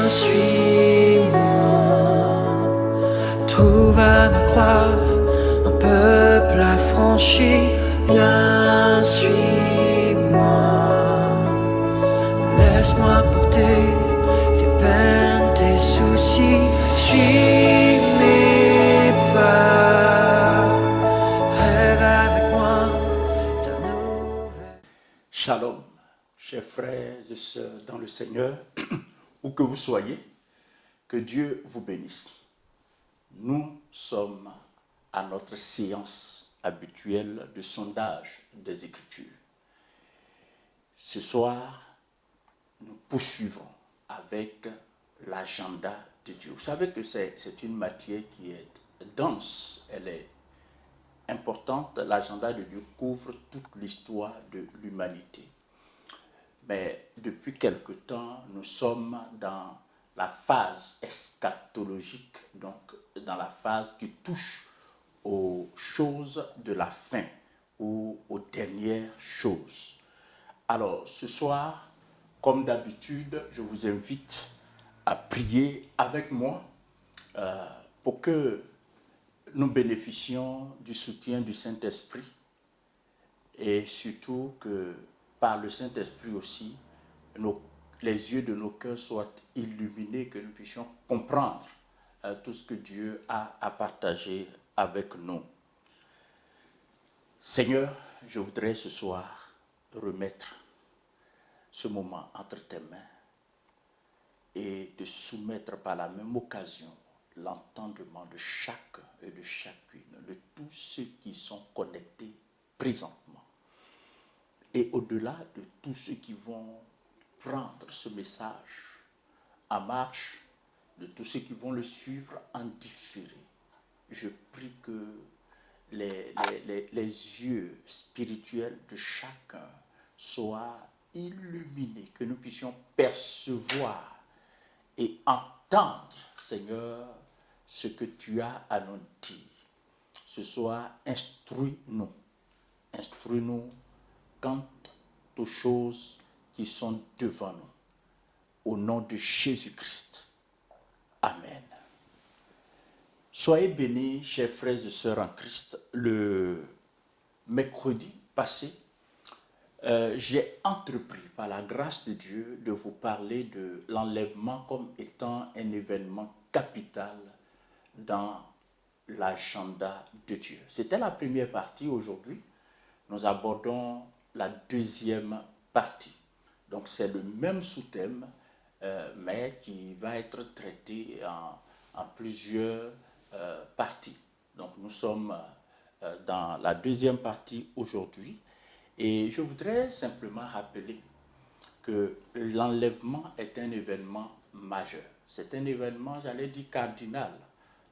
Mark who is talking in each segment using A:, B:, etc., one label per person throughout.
A: suis-moi. Trouve à ma croix un peuple affranchi. Viens, suis-moi. Laisse-moi porter tes peines, tes soucis. Suis mes pas. Rêve avec moi ta nouvelle.
B: Shalom, chers frères et sœurs dans le Seigneur, où que vous soyez, que Dieu vous bénisse. Nous sommes à notre séance habituelle de sondage des Écritures. Ce soir, nous poursuivons avec l'agenda de Dieu. Vous savez que c'est une matière qui est dense, elle est importante. L'agenda de Dieu couvre toute l'histoire de l'humanité. Mais depuis quelque temps, nous sommes dans la phase eschatologique, donc dans la phase qui touche aux choses de la fin ou aux dernières choses. Alors, ce soir, comme d'habitude, je vous invite à prier avec moi pour que nous bénéficions du soutien du Saint-Esprit et surtout que par le Saint-Esprit aussi, les yeux de nos cœurs soient illuminés, que nous puissions comprendre tout ce que Dieu a à partager avec nous. Seigneur, je voudrais ce soir remettre ce moment entre tes mains et de soumettre par la même occasion l'entendement de chacun et de chacune, de tous ceux qui sont connectés présentement. Et au-delà de tous ceux qui vont prendre ce message en marche, de tous ceux qui vont le suivre en différé, je prie que les yeux spirituels de chacun soient illuminés, que nous puissions percevoir et entendre, Seigneur, ce que tu as à nous dire. Ce soir, instruis-nous quant aux choses qui sont devant nous. Au nom de Jésus-Christ. Amen. Soyez bénis, chers frères et sœurs en Christ. Le mercredi passé, j'ai entrepris par la grâce de Dieu de vous parler de l'enlèvement comme étant un événement capital dans l'agenda de Dieu. C'était la première partie. Aujourd'hui, nous abordons la deuxième partie. Donc c'est le même sous-thème, mais qui va être traité en plusieurs parties. Donc nous sommes dans la deuxième partie aujourd'hui. Et je voudrais simplement rappeler que l'enlèvement est un événement majeur. C'est un événement, j'allais dire, cardinal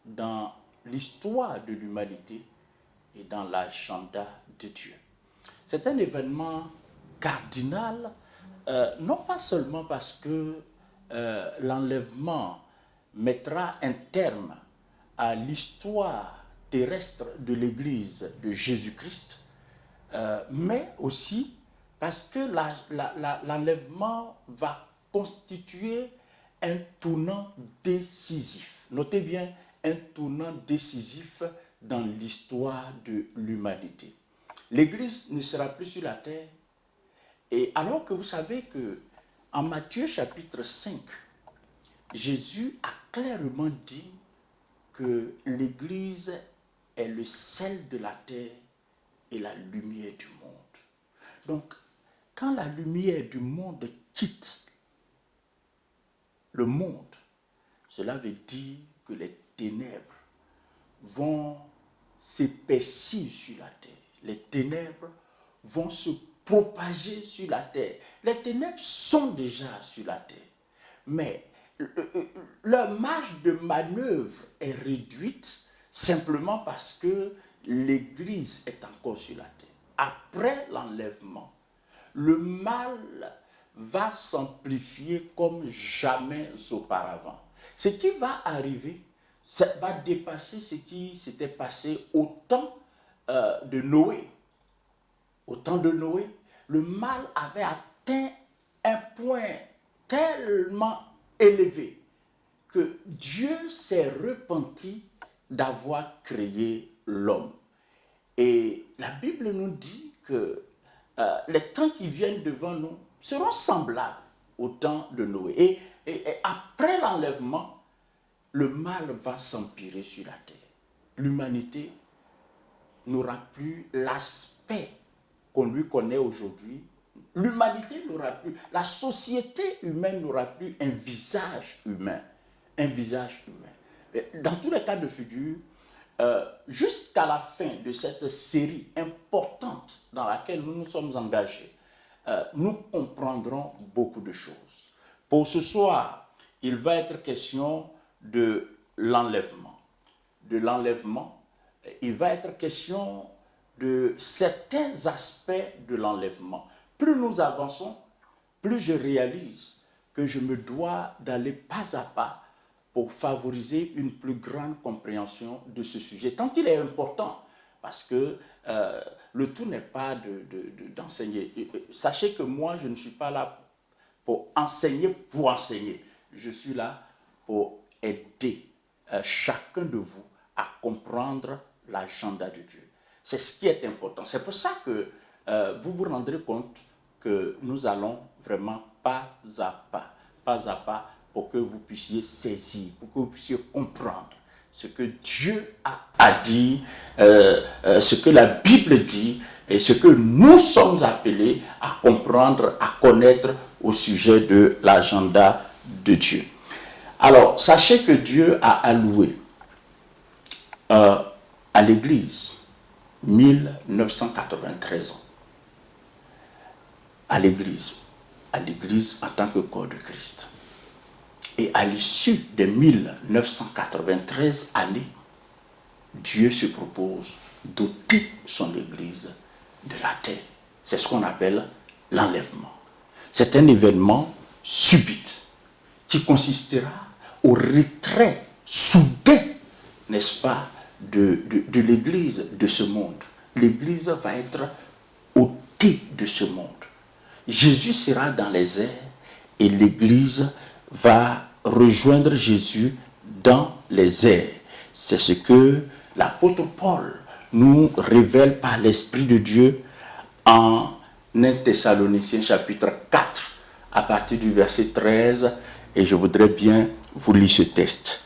B: dans l'histoire de l'humanité et dans l'agenda de Dieu. C'est un événement cardinal, non pas seulement parce que l'enlèvement mettra un terme à l'histoire terrestre de l'Église de Jésus-Christ, mais aussi parce que l'enlèvement va constituer un tournant décisif. Notez bien, un tournant décisif dans l'histoire de l'humanité. L'Église ne sera plus sur la terre. Et alors que vous savez que en Matthieu chapitre 5, Jésus a clairement dit que l'Église est le sel de la terre et la lumière du monde. Donc, quand la lumière du monde quitte le monde, cela veut dire que les ténèbres vont s'épaissir sur la terre. Les ténèbres vont se propager sur la terre. Les ténèbres sont déjà sur la terre, mais leur marge de manœuvre est réduite simplement parce que l'Église est encore sur la terre. Après l'enlèvement, le mal va s'amplifier comme jamais auparavant. Ce qui va arriver, ça va dépasser ce qui s'était passé au temps de Noé. Au temps de Noé, le mal avait atteint un point tellement élevé que Dieu s'est repenti d'avoir créé l'homme. Et la Bible nous dit que les temps qui viennent devant nous seront semblables au temps de Noé. Et après l'enlèvement, le mal va s'empirer sur la terre. L'humanité n'aura plus l'aspect qu'on lui connaît aujourd'hui. L'humanité n'aura plus, la société humaine n'aura plus un visage humain. Un visage humain. Dans tous les cas de figure, jusqu'à la fin de cette série importante dans laquelle nous nous sommes engagés, nous comprendrons beaucoup de choses. Pour ce soir, il va être question de l'enlèvement. De l'enlèvement, il va être question de certains aspects de l'enlèvement. Plus nous avançons, plus je réalise que je me dois d'aller pas à pas pour favoriser une plus grande compréhension de ce sujet, tant il est important, parce que le tout n'est pas d'enseigner. Sachez que moi, je ne suis pas là pour enseigner. Je suis là pour aider chacun de vous à comprendre l'agenda de Dieu. C'est ce qui est important. C'est pour ça que vous vous rendrez compte que nous allons vraiment pas à pas, pour que vous puissiez saisir, pour que vous puissiez comprendre ce que Dieu a dit, ce que la Bible dit et ce que nous sommes appelés à comprendre, à connaître au sujet de l'agenda de Dieu. Alors, sachez que Dieu a alloué à l'Église 1993 ans. À l'Église en tant que corps de Christ. Et à l'issue des 1993 années, Dieu se propose d'ôter son Église de la terre. C'est ce qu'on appelle l'enlèvement. C'est un événement subit qui consistera au retrait soudain, n'est-ce pas, de l'Église de ce monde. L'Église va être ôtée de ce monde. Jésus sera dans les airs et l'Église va rejoindre Jésus dans les airs. C'est ce que l'apôtre Paul nous révèle par l'Esprit de Dieu en 1 Thessaloniciens chapitre 4 à partir du verset 13, et je voudrais bien vous lire ce texte.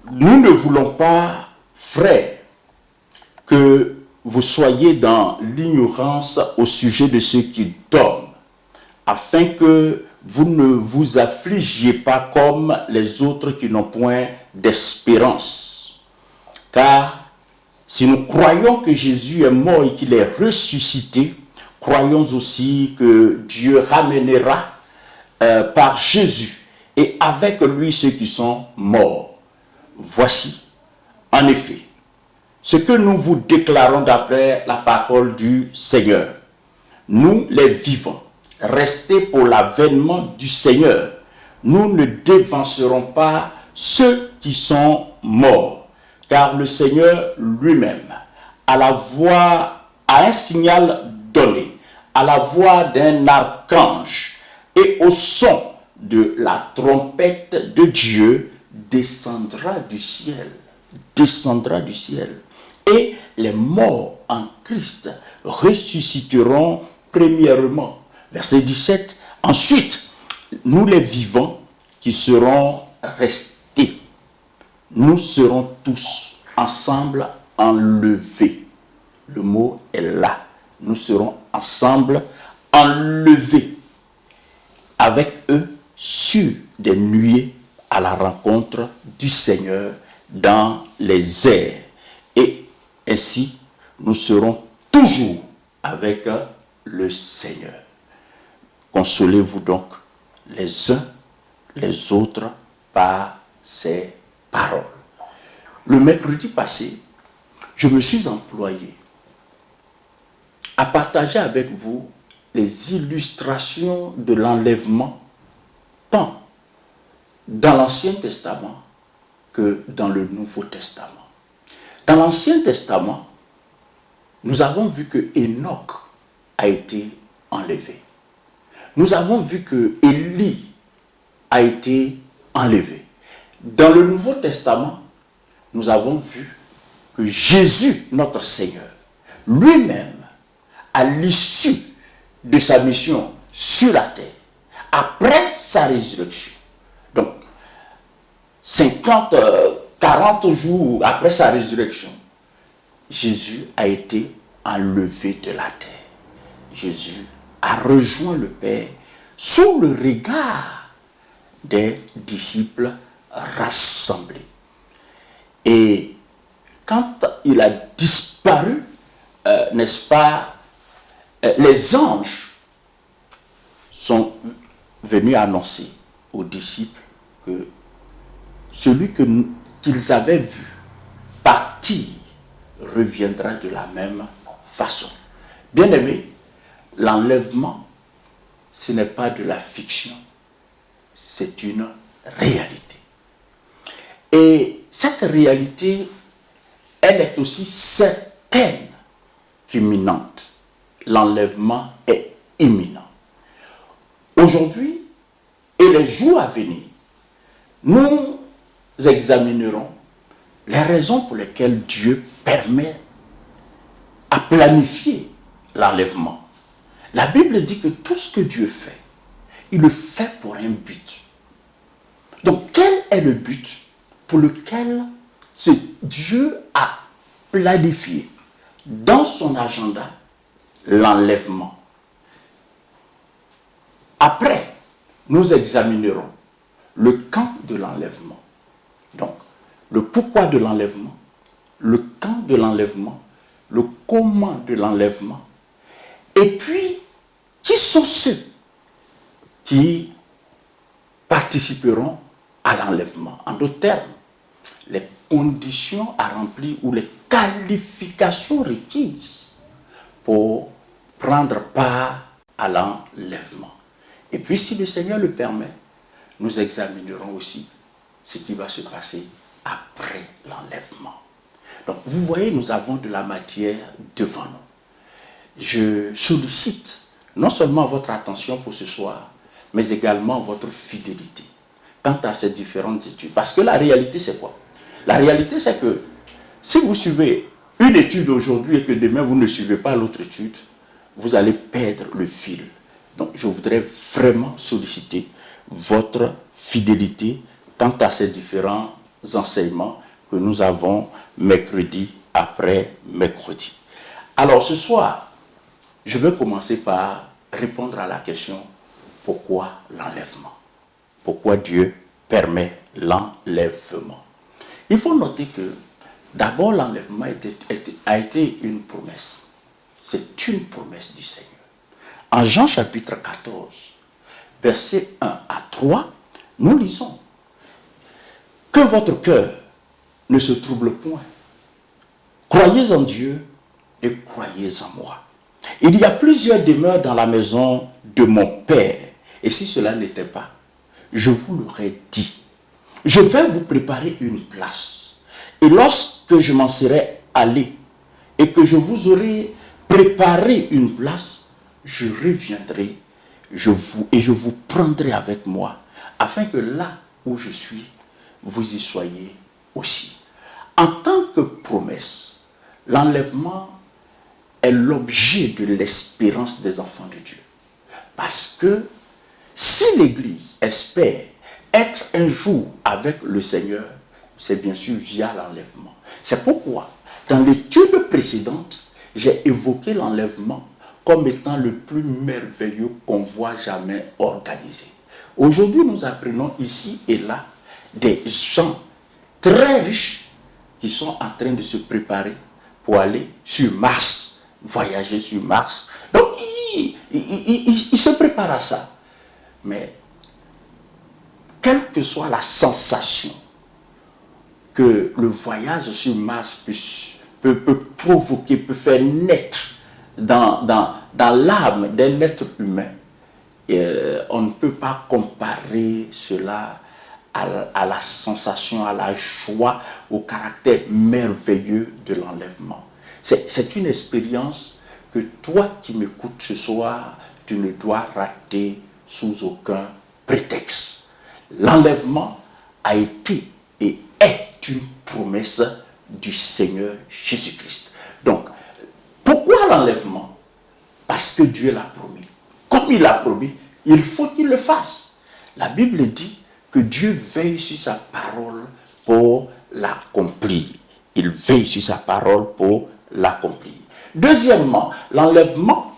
B: Nous ne voulons pas, frères, que vous soyez dans l'ignorance au sujet de ceux qui dorment, afin que vous ne vous affligiez pas comme les autres qui n'ont point d'espérance. Car si nous croyons que Jésus est mort et qu'il est ressuscité, croyons aussi que Dieu ramènera par Jésus et avec lui ceux qui sont morts. Voici, en effet, ce que nous vous déclarons d'après la parole du Seigneur. Nous, les vivants, restés pour l'avènement du Seigneur, nous ne dévancerons pas ceux qui sont morts, car le Seigneur lui-même, à un signal donné, à la voix d'un archange et au son de la trompette de Dieu, descendra du ciel. Et les morts en Christ ressusciteront premièrement. Verset 17. Ensuite, nous les vivants qui serons restés, nous serons tous ensemble enlevés. Le mot est là. Nous serons ensemble enlevés avec eux sur des nuées à la rencontre du Seigneur dans les airs. Et ainsi, nous serons toujours avec le Seigneur. Consolez-vous donc les uns les autres par ces paroles. Le mercredi passé, je me suis employé à partager avec vous les illustrations de l'enlèvement, tant dans l'Ancien Testament que dans le Nouveau Testament. Dans l'Ancien Testament, nous avons vu que Enoch a été enlevé. Nous avons vu que Élie a été enlevé. Dans le Nouveau Testament, nous avons vu que Jésus, notre Seigneur, lui-même, à l'issue de sa mission sur la terre, après sa résurrection, donc 40 jours après sa résurrection, Jésus a été enlevé de la terre. Jésus a rejoint le Père sous le regard des disciples rassemblés. Et quand il a disparu, n'est-ce pas, les anges sont venus annoncer aux disciples que celui qu'ils avaient vu partir reviendra de la même façon. Bien-aimés, l'enlèvement, ce n'est pas de la fiction, c'est une réalité. Et cette réalité, elle est aussi certaine qu'imminente. L'enlèvement est imminent. Aujourd'hui et les jours à venir, nous examinerons les raisons pour lesquelles Dieu permet à planifier l'enlèvement. La Bible dit que tout ce que Dieu fait, il le fait pour un but. Donc, quel est le but pour lequel ce Dieu a planifié dans son agenda l'enlèvement? Après, nous examinerons le quand de l'enlèvement. Donc, le pourquoi de l'enlèvement, le quand de l'enlèvement, le comment de l'enlèvement, et puis, qui sont ceux qui participeront à l'enlèvement? En d'autres termes, les conditions à remplir ou les qualifications requises pour prendre part à l'enlèvement. Et puis, si le Seigneur le permet, nous examinerons aussi ce qui va se passer après l'enlèvement. Donc, vous voyez, nous avons de la matière devant nous. Je sollicite non seulement votre attention pour ce soir, mais également votre fidélité quant à ces différentes études. Parce que la réalité, c'est quoi? La réalité, c'est que si vous suivez une étude aujourd'hui et que demain, vous ne suivez pas l'autre étude, vous allez perdre le fil. Donc, je voudrais vraiment solliciter votre fidélité quant à ces différents enseignements que nous avons mercredi après mercredi. Alors, ce soir, je vais commencer par répondre à la question « Pourquoi l'enlèvement ?» Pourquoi Dieu permet l'enlèvement? Il faut noter que d'abord l'enlèvement a été une promesse. C'est une promesse du Seigneur. En Jean chapitre 14, versets 1 à 3, nous lisons « Que votre cœur ne se trouble point. Croyez en Dieu et croyez en moi. Il y a plusieurs demeures dans la maison de mon Père. Et si cela n'était pas, je vous l'aurais dit. Je vais vous préparer une place. Et lorsque je m'en serai allé et que je vous aurai préparé une place, je reviendrai et je vous prendrai avec moi, afin que là où je suis, vous y soyez aussi. En tant que promesse, l'enlèvement est l'objet de l'espérance des enfants de Dieu. Parce que si l'Église espère être un jour avec le Seigneur, c'est bien sûr via l'enlèvement. C'est pourquoi, dans l'étude précédente, j'ai évoqué l'enlèvement comme étant le plus merveilleux convoi jamais organisé. Aujourd'hui, nous apprenons ici et là des gens très riches qui sont en train de se préparer pour aller sur Mars, voyager sur Mars. Donc, ils se préparent à ça. Mais, quelle que soit la sensation que le voyage sur Mars peut provoquer, peut faire naître dans l'âme d'un être humain, on ne peut pas comparer cela à la sensation, à la joie, au caractère merveilleux de l'enlèvement. C'est une expérience que toi qui m'écoutes ce soir, tu ne dois rater sous aucun prétexte. L'enlèvement a été et est une promesse du Seigneur Jésus-Christ. Donc, pourquoi l'enlèvement? Parce que Dieu l'a promis. Comme il l'a promis, il faut qu'il le fasse. La Bible dit que Dieu veille sur sa parole pour l'accomplir. Il veille sur sa parole pour l'accomplir. Deuxièmement, l'enlèvement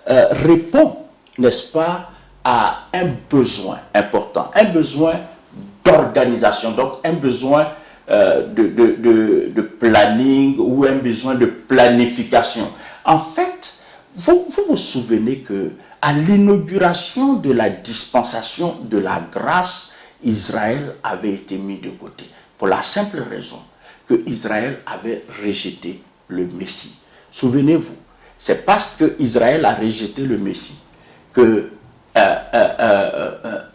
B: répond, n'est-ce pas, à un besoin important, un besoin d'organisation, donc un besoin de planning ou un besoin de planification. En fait, vous vous souvenez que à l'inauguration de la dispensation de la grâce, Israël avait été mis de côté pour la simple raison que Israël avait rejeté le Messie. Souvenez-vous, c'est parce que Israël a rejeté le Messie que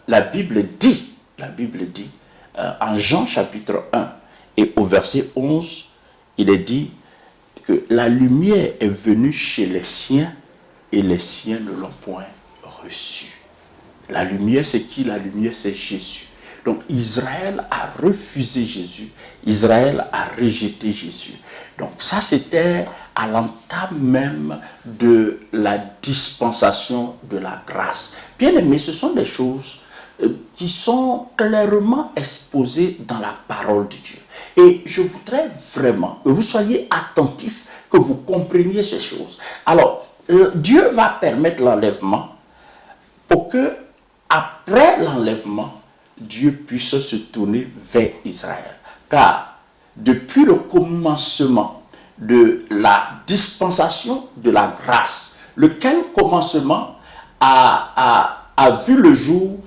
B: la Bible dit en Jean chapitre 1 et au verset 11, il est dit que la lumière est venue chez les siens et les siens ne l'ont point reçu. La lumière, c'est qui? La lumière, c'est Jésus. Donc Israël a refusé Jésus, Israël a rejeté Jésus. Donc ça, c'était à l'entame même de la dispensation de la grâce. Bien aimé, ce sont des choses qui sont clairement exposées dans la parole de Dieu. Et je voudrais vraiment que vous soyez attentifs, que vous compreniez ces choses. Alors, Dieu va permettre l'enlèvement pour que, après l'enlèvement, Dieu puisse se tourner vers Israël. Car depuis le commencement de la dispensation de la grâce, lequel commencement a vu le jour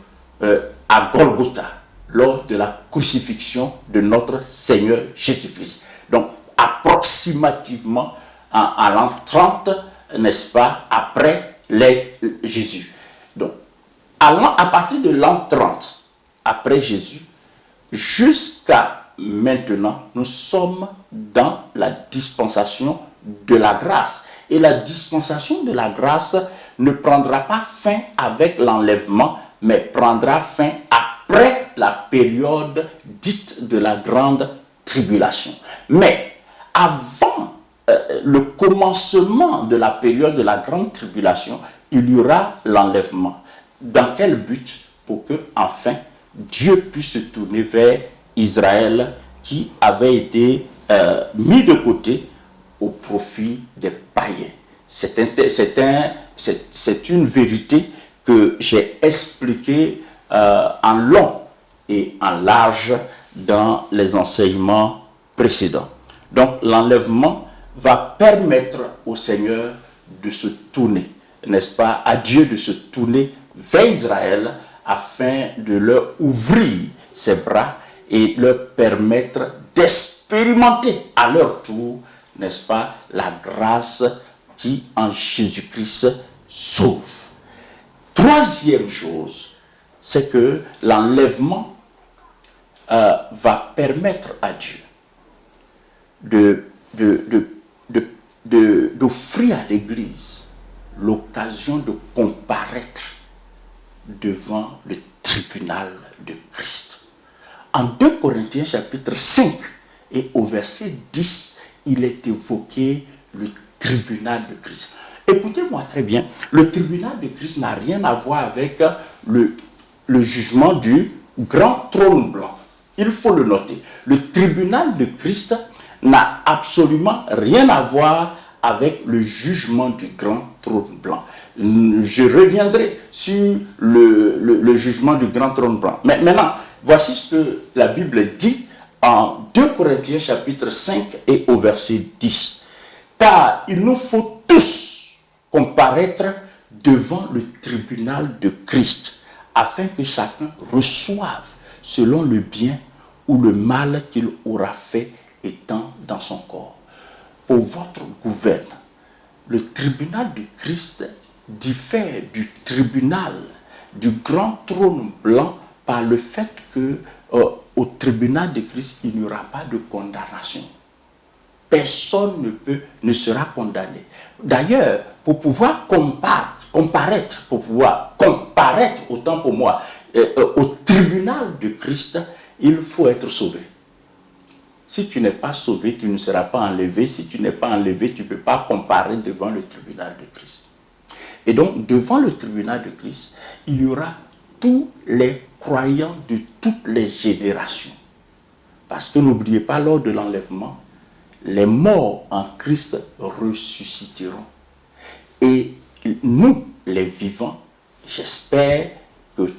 B: à Golgotha, lors de la crucifixion de notre Seigneur Jésus-Christ. Donc, approximativement à l'an 30, n'est-ce pas, après Jésus. Donc, à partir de l'an 30, après Jésus, jusqu'à maintenant, nous sommes dans la dispensation de la grâce. Et la dispensation de la grâce ne prendra pas fin avec l'enlèvement, mais prendra fin après la période dite de la grande tribulation. Mais avant le commencement de la période de la grande tribulation, il y aura l'enlèvement. Dans quel but? Pour que, enfin, Dieu puisse se tourner vers Israël qui avait été mis de côté au profit des païens. C'est une vérité que j'ai expliquée en long et en large dans les enseignements précédents. Donc l'enlèvement va permettre au Seigneur de se tourner, n'est-ce pas, à Dieu de se tourner vers Israël afin de leur ouvrir ses bras et leur permettre d'expérimenter à leur tour, n'est-ce pas, la grâce qui en Jésus-Christ sauve. Troisième chose, c'est que l'enlèvement va permettre à Dieu d'offrir à l'Église l'occasion de comparaître devant le tribunal de Christ. En 2 Corinthiens chapitre 5 et au verset 10, il est évoqué le tribunal de Christ. Écoutez-moi très bien, le tribunal de Christ n'a rien à voir avec le jugement du grand trône blanc. Il faut le noter. Le tribunal de Christ n'a absolument rien à voir avec le jugement du grand trône blanc. Je reviendrai sur le jugement du grand trône blanc. Mais maintenant, voici ce que la Bible dit en 2 Corinthiens chapitre 5 et au verset 10. Car il nous faut tous comparaître devant le tribunal de Christ, afin que chacun reçoive selon le bien ou le mal qu'il aura fait étant dans son corps. Pour votre gouverne, le tribunal de Christ diffère du tribunal du grand trône blanc par le fait que au tribunal de Christ, il n'y aura pas de condamnation. Personne ne sera condamné. D'ailleurs, pour pouvoir comparaître, autant pour moi, au tribunal de Christ, il faut être sauvé. Si tu n'es pas sauvé, tu ne seras pas enlevé. Si tu n'es pas enlevé, tu ne peux pas comparer devant le tribunal de Christ. Et donc, devant le tribunal de Christ, il y aura tous les croyants de toutes les générations. Parce que n'oubliez pas, lors de l'enlèvement, les morts en Christ ressusciteront. Et nous, les vivants, j'espère que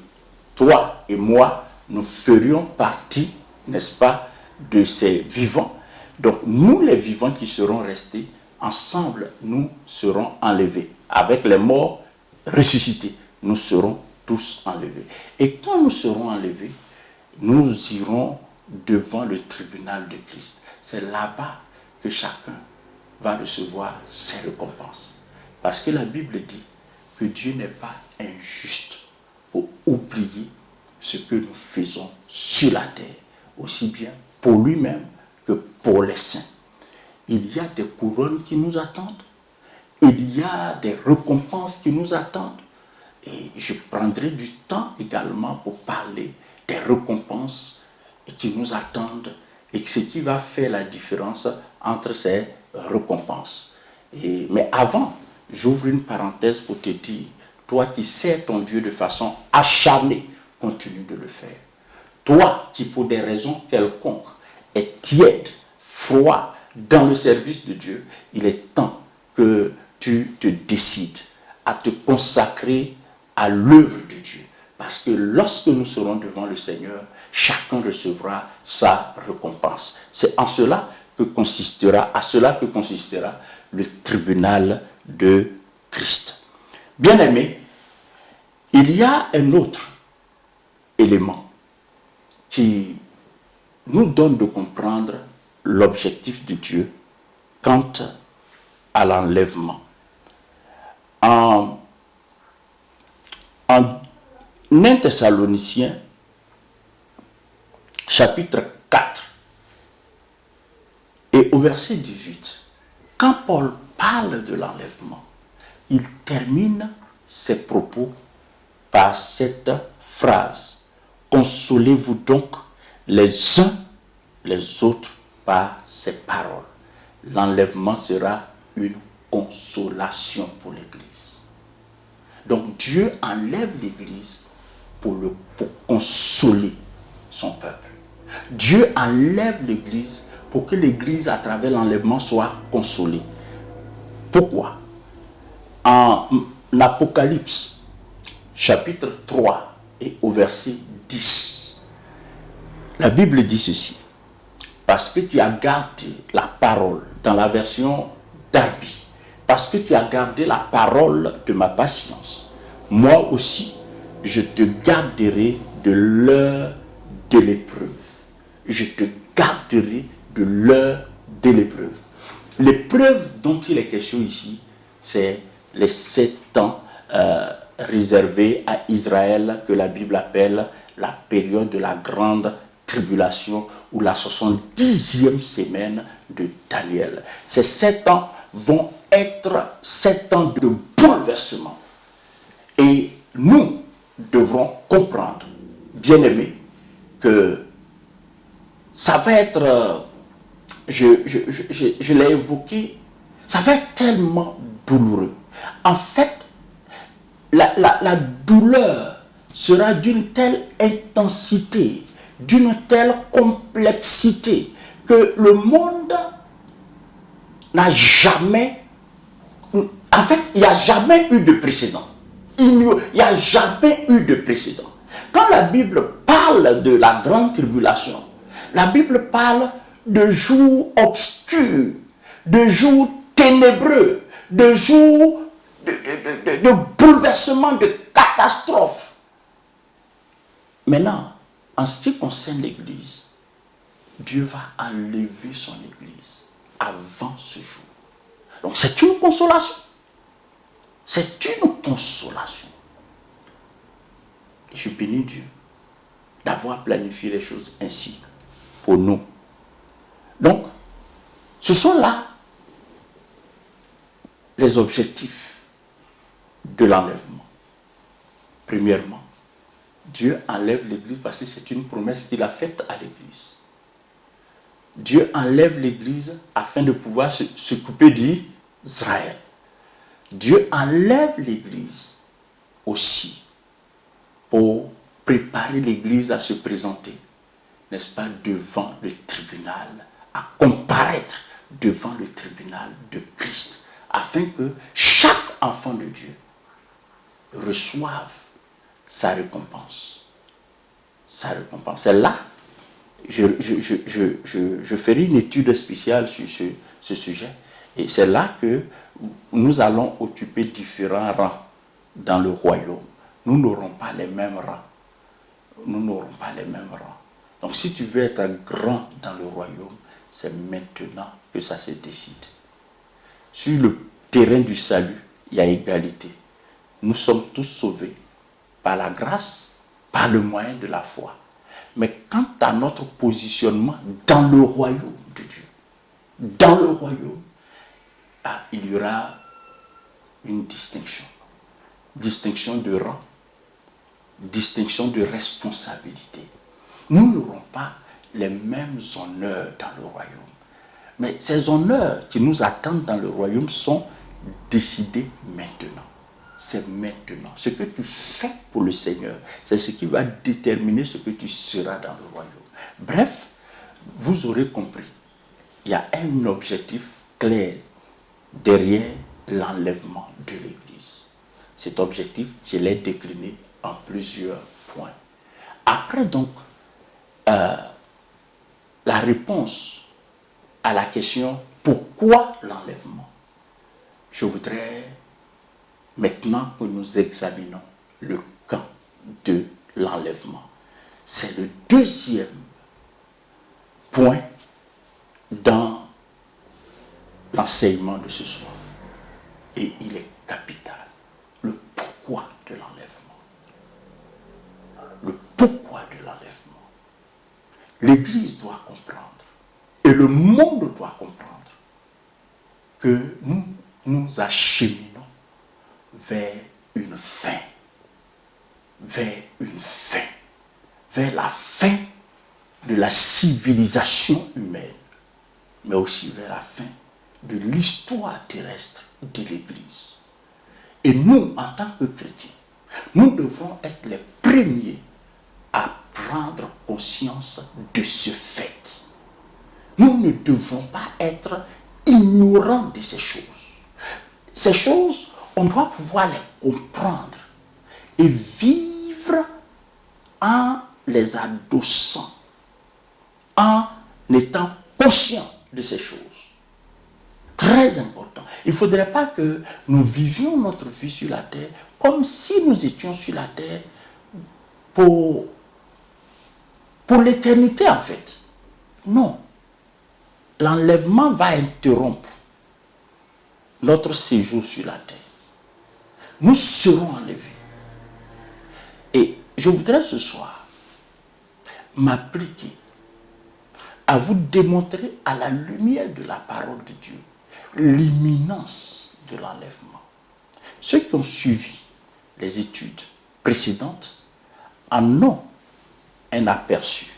B: toi et moi, nous ferions partie, n'est-ce pas, de ces vivants. Donc, nous, les vivants qui serons restés, ensemble, nous serons enlevés. Avec les morts ressuscités, nous serons tous enlevés. Et quand nous serons enlevés, nous irons devant le tribunal de Christ. C'est là-bas que chacun va recevoir ses récompenses. Parce que la Bible dit que Dieu n'est pas injuste pour oublier ce que nous faisons sur la terre, aussi bien pour lui-même que pour les saints. Il y a des couronnes qui nous attendent, il y a des récompenses qui nous attendent, et je prendrai du temps également pour parler des récompenses qui nous attendent et ce qui va faire la différence entre ces récompenses. Mais avant, j'ouvre une parenthèse pour te dire, toi qui sers ton Dieu de façon acharnée, continue de le faire. Toi qui, pour des raisons quelconques, est tiède, froid dans le service de Dieu, il est temps que tu te décides à te consacrer à l'œuvre de Dieu. Parce que lorsque nous serons devant le Seigneur, chacun recevra sa récompense. C'est à cela que consistera le tribunal de Christ. Bien-aimés, il y a un autre élément qui nous donne de comprendre l'objectif de Dieu quant à l'enlèvement. En 1 Thessaloniciens, chapitre 4, et au verset 18, quand Paul parle de l'enlèvement, il termine ses propos par cette phrase: consolez-vous donc les uns les autres par ces paroles. L'enlèvement sera une consolation pour l'Église. Donc Dieu enlève l'Église pour consoler son peuple. Dieu enlève l'Église pour que l'Église, à travers l'enlèvement, soit consolée. Pourquoi? En Apocalypse, chapitre 3 et au verset 10, la Bible dit ceci: parce que tu as gardé la parole, dans la version Darby, parce que tu as gardé la parole de ma patience, moi aussi, je te garderai de l'heure de l'épreuve. Je te garderai de l'heure de l'épreuve. L'épreuve dont il est question ici, c'est les 7 ans réservés à Israël, que la Bible appelle la période de la grande tribulation, ou la 70e semaine de Daniel. Ces 7 ans vont être 7 ans de bouleversement. Et nous devrons comprendre, bien-aimés, que ça va être, je l'ai évoqué, ça va être tellement douloureux. En fait, la douleur sera d'une telle intensité, d'une telle complexité, que le monde n'a jamais, en fait, il n'y a jamais eu de précédent. Il n'y a jamais eu de précédent. Quand la Bible parle de la grande tribulation, la Bible parle de jours obscurs, de jours ténébreux, de jours de bouleversement, de catastrophes. Maintenant, en ce qui concerne l'Église, Dieu va enlever son Église avant ce jour. Donc c'est une consolation. C'est une consolation. Et je bénis Dieu d'avoir planifié les choses ainsi pour nous. Donc, ce sont là les objectifs de l'enlèvement. Premièrement, Dieu enlève l'Église parce que c'est une promesse qu'il a faite à l'Église. Dieu enlève l'Église afin de pouvoir s'occuper d'Israël. Dieu enlève l'Église aussi pour préparer l'Église à se présenter, n'est-ce pas, devant le tribunal, à comparaître devant le tribunal de Christ, afin que chaque enfant de Dieu reçoive sa récompense. Sa récompense. C'est là, je ferai une étude spéciale sur ce sujet, et c'est là que nous allons occuper différents rangs dans le royaume. Nous n'aurons pas les mêmes rangs. Nous n'aurons pas les mêmes rangs. Donc si tu veux être grand dans le royaume, c'est maintenant que ça se décide. Sur le terrain du salut, il y a égalité. Nous sommes tous sauvés par la grâce, par le moyen de la foi. Mais quant à notre positionnement dans le royaume de Dieu, dans le royaume, il y aura une distinction. Distinction de rang, distinction de responsabilité. Nous n'aurons pas les mêmes honneurs dans le royaume. Mais ces honneurs qui nous attendent dans le royaume sont décidés maintenant. C'est maintenant. Ce que tu fais pour le Seigneur, c'est ce qui va déterminer ce que tu seras dans le royaume. Bref, vous aurez compris, il y a un objectif clair derrière l'enlèvement de l'Église. Cet objectif, je l'ai décliné en plusieurs points. Après donc, la réponse à la question « Pourquoi l'enlèvement ?» Je voudrais maintenant que nous examinons le camp de l'enlèvement. C'est le deuxième point dans l'enseignement de ce soir. Et il est capital. Le pourquoi de l'enlèvement. Le pourquoi de l'enlèvement. L'Église doit comprendre, et le monde doit comprendre, que nous acheminons vers une fin, vers la fin de la civilisation humaine, mais aussi vers la fin de l'histoire terrestre de l'Église. Et nous, en tant que chrétiens, nous devons être les premiers à prendre conscience de ce fait. Nous ne devons pas être ignorants de ces choses. Ces choses, on doit pouvoir les comprendre et vivre en les adossant, en étant conscient de ces choses. Très important. Il ne faudrait pas que nous vivions notre vie sur la terre comme si nous étions sur la terre pour l'éternité en fait. Non. L'enlèvement va interrompre notre séjour sur la terre. Nous serons enlevés. Et je voudrais ce soir m'appliquer à vous démontrer à la lumière de la parole de Dieu l'imminence de l'enlèvement. Ceux qui ont suivi les études précédentes en ont un aperçu.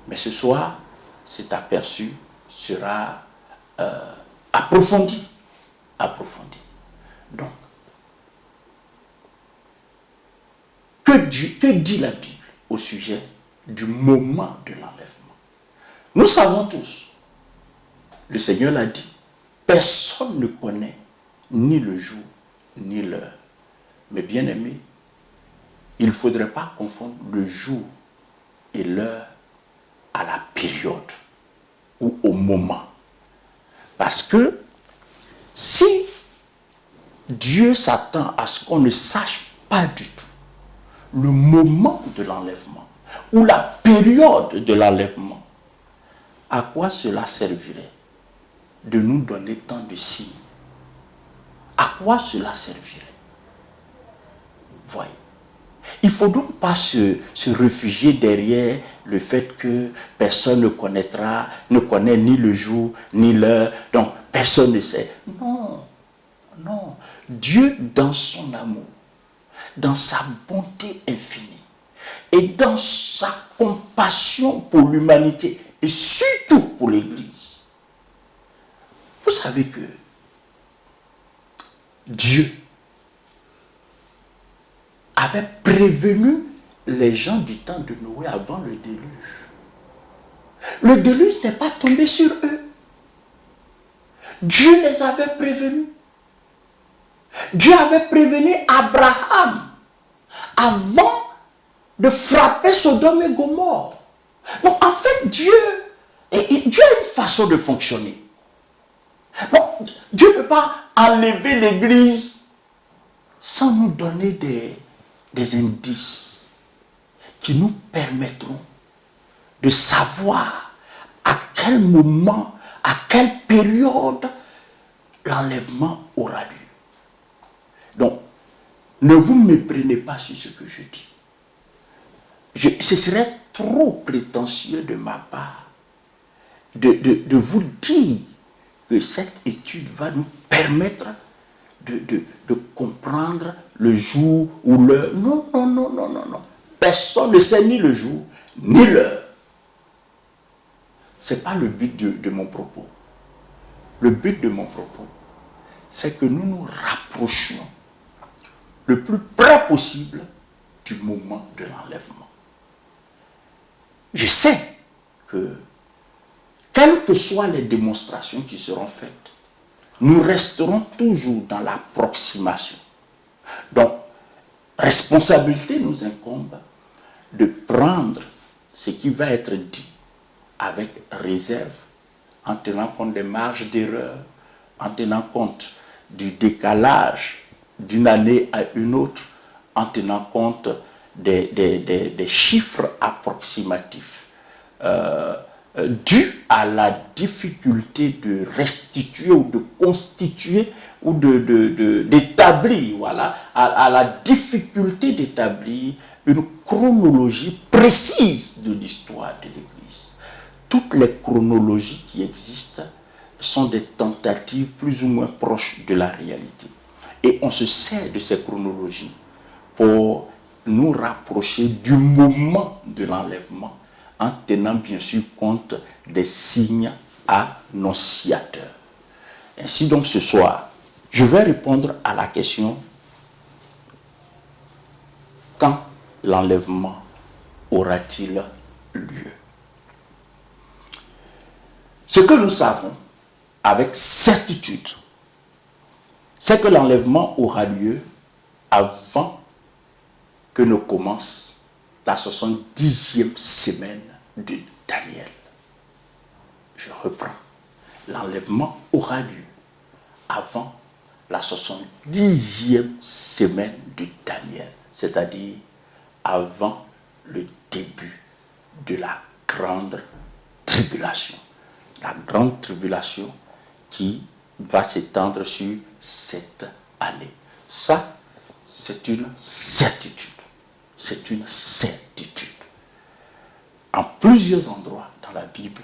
B: Mais ce soir, cet aperçu sera approfondi. Donc, que dit la Bible au sujet du moment de l'enlèvement? Nous savons tous, le Seigneur l'a dit, personne ne connaît ni le jour ni l'heure. Mais bien aimé, il ne faudrait pas confondre le jour et l'heure à la période ou au moment. Parce que si Dieu s'attend à ce qu'on ne sache pas du tout le moment de l'enlèvement ou la période de l'enlèvement, à quoi cela servirait de nous donner tant de signes? À quoi cela servirait? Voyez. Il ne faut donc pas se réfugier derrière le fait que personne ne connaît ni le jour, ni l'heure, donc personne ne sait. Non, non. Dieu, dans son amour, dans sa bonté infinie, Et dans sa compassion pour l'humanité, et surtout pour l'Église, vous savez que Dieu avait prévenu les gens du temps de Noé avant le déluge. Le déluge n'est pas tombé sur eux. Dieu les avait prévenus. Dieu avait prévenu Abraham avant de frapper Sodome et Gomorrhe. Donc en fait, Dieu a une façon de fonctionner. Donc, Dieu ne peut pas enlever l'Église sans nous donner des indices qui nous permettront de savoir à quel moment, à quelle période l'enlèvement aura lieu. Donc, ne vous méprenez pas sur ce que je dis. Ce serait trop prétentieux de ma part de vous dire que cette étude va nous permettre de comprendre le jour ou l'heure. Non, non, non, non, non, non. Personne ne sait ni le jour, ni l'heure. Ce n'est pas le but de mon propos. Le but de mon propos, c'est que nous nous rapprochions le plus près possible du moment de l'enlèvement. Je sais que, quelles que soient les démonstrations qui seront faites, nous resterons toujours dans l'approximation. Donc, responsabilité nous incombe de prendre ce qui va être dit avec réserve, en tenant compte des marges d'erreur, en tenant compte du décalage d'une année à une autre, en tenant compte des chiffres approximatifs dus à la difficulté de restituer ou de constituer ou d'établir, voilà, à la difficulté d'établir une chronologie précise de l'histoire de l'Église. Toutes les chronologies qui existent sont des tentatives plus ou moins proches de la réalité. Et on se sert de ces chronologies pour nous rapprocher du moment de l'enlèvement, en tenant bien sûr compte des signes annonciateurs. Ainsi donc ce soir, je vais répondre à la question: quand l'enlèvement aura-t-il lieu? Ce que nous savons avec certitude, c'est que l'enlèvement aura lieu avant que ne commence la 70e semaine de Daniel. Je reprends. L'enlèvement aura lieu avant la 70e semaine de Daniel, c'est-à-dire avant le début de la grande tribulation. La grande tribulation qui va s'étendre sur 7 années. Ça, c'est une certitude. C'est une certitude. En plusieurs endroits dans la Bible,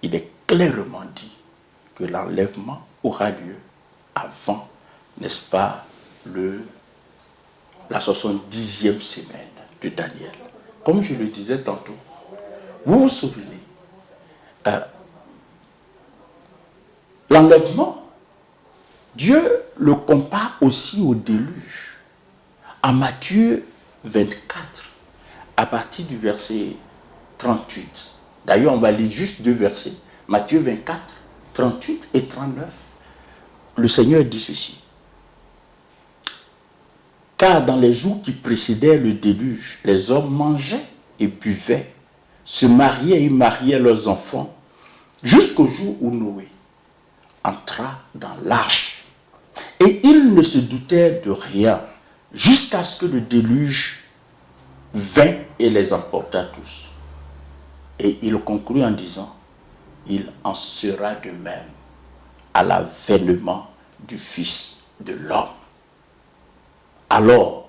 B: il est clairement dit que l'enlèvement aura lieu avant, n'est-ce pas, la 70e semaine de Daniel. Comme je le disais tantôt, vous vous souvenez, l'enlèvement, Dieu le compare aussi au déluge. En Matthieu 24, à partir du verset 38. D'ailleurs, on va lire juste 2 versets. Matthieu 24, 38 et 39. Le Seigneur dit ceci: car dans les jours qui précédaient le déluge, les hommes mangeaient et buvaient, se mariaient et mariaient leurs enfants, jusqu'au jour où Noé entra dans l'arche. Et ils ne se doutaient de rien, jusqu'à ce que le déluge vint et les emporta tous. Et il conclut en disant: il en sera de même à l'avènement du Fils de l'homme. Alors,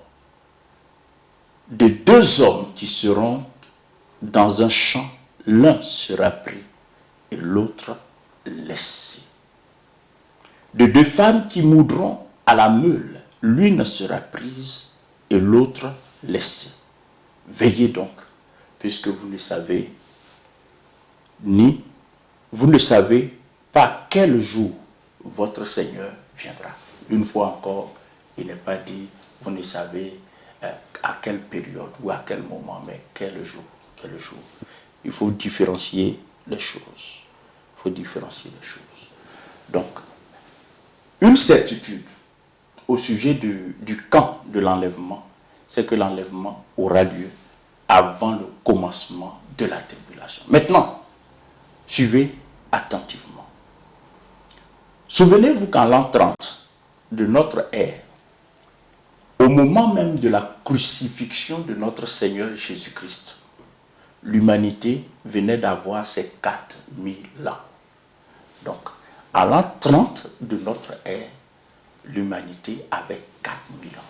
B: de 2 hommes qui seront dans un champ, l'un sera pris et l'autre laissé. De 2 femmes qui moudront à la meule, l'une sera prise et l'autre laissée. Veillez donc, puisque vous ne savez pas quel jour votre Seigneur viendra. Une fois encore, il n'est pas dit, vous ne savez à quelle période ou à quel moment, mais quel jour. Il faut différencier les choses. Donc, une certitude au sujet du camp de l'enlèvement, c'est que l'enlèvement aura lieu avant le commencement de la tribulation. Maintenant, suivez attentivement. Souvenez-vous qu'en l'an 30 de notre ère, au moment même de la crucifixion de notre Seigneur Jésus-Christ, l'humanité venait d'avoir ses 4000 ans. Donc, à l'an 30 de notre ère, l'humanité avait 4000 ans.